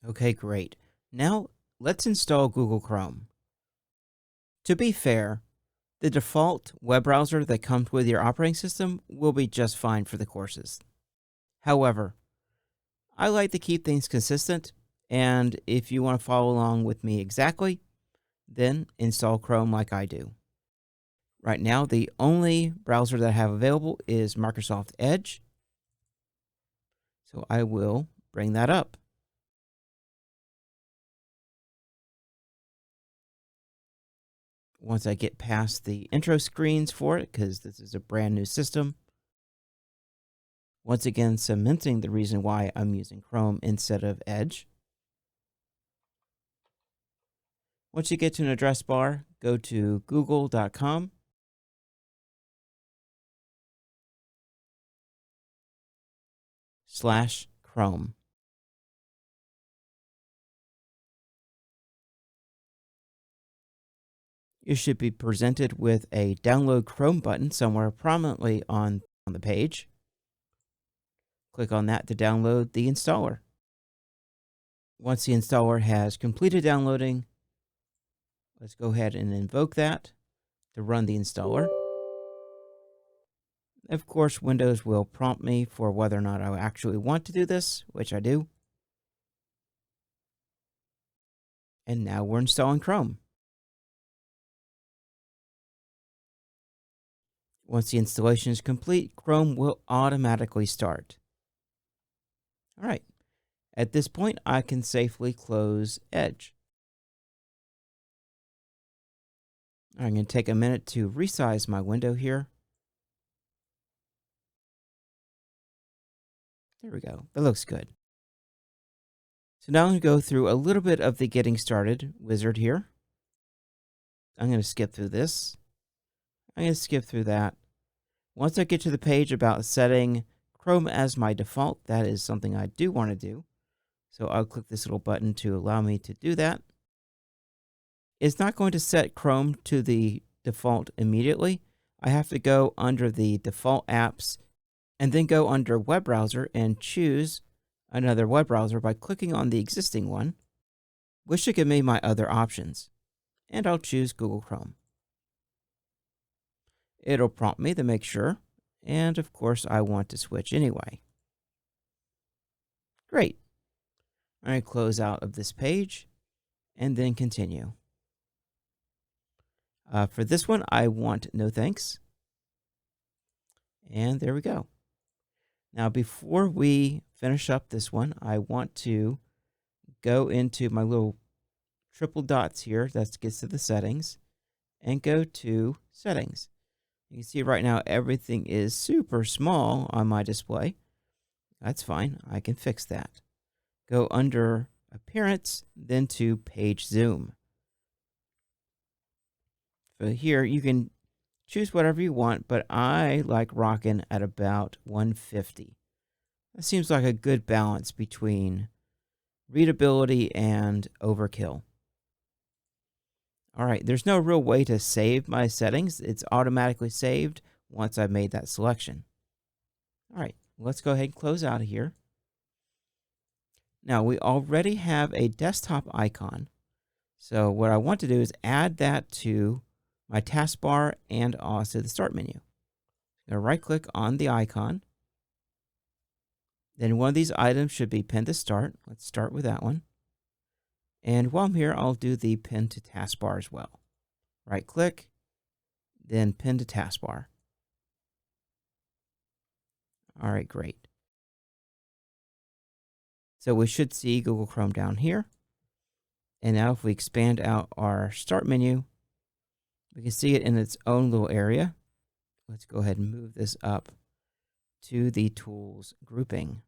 Okay, great. Now let's install Google Chrome. To be fair, the default web browser that comes with your operating system will be just fine for the courses. However, I like to keep things consistent, and if you want to follow along with me exactly, then install Chrome like I do. Right now, the only browser that I have available is Microsoft Edge, so I will bring that up. Once I get past the intro screens for it, because this is a brand new system, once again cementing the reason why I'm using Chrome instead of Edge. Once you get to an address bar, go to google.com/Chrome. You should be presented with a download Chrome button somewhere prominently on the page. Click on that to download the installer. Once the installer has completed downloading, let's go ahead and invoke that to run the installer. Of course, Windows will prompt me for whether or not I actually want to do this, which I do. And now we're installing Chrome. Once the installation is complete, Chrome will automatically start. All right. At this point, I can safely close Edge. I'm going to take a minute to resize my window here. There we go. That looks good. So now I'm going to go through a little bit of the getting started wizard here. I'm going to skip through this. I'm going to skip through that. Once I get to the page about setting Chrome as my default, that is something I do want to do. So I'll click this little button to allow me to do that. It's not going to set Chrome to the default immediately. I have to go under the default apps and then go under web browser and choose another web browser by clicking on the existing one, which should give me my other options. And I'll choose Google Chrome. It'll prompt me to make sure, and of course I want to switch anyway. Great. I'm going to close out of this page and then continue. For this one, I want no thanks. And there we go. Now, before we finish up this one, I want to go into my little triple dots here. That gets to the settings. And go to settings. You can see right now everything is super small on my display. That's fine. I can fix that. Go under Appearance, then to Page Zoom. So here you can choose whatever you want, but I like rocking at about 150. That seems like a good balance between readability and overkill. All right, there's no real way to save my settings. It's automatically saved once I've made that selection. All right, let's go ahead and close out of here. Now, we already have a desktop icon. So what I want to do is add that to my taskbar and also the start menu. I'm going to right-click on the icon. Then one of these items should be pinned to start. Let's start with that one. And while I'm here, I'll do the pin to taskbar as well. Right-click, then pin to taskbar. All right, great. So we should see Google Chrome down here. And now if we expand out our start menu, we can see it in its own little area. Let's go ahead and move this up to the tools grouping.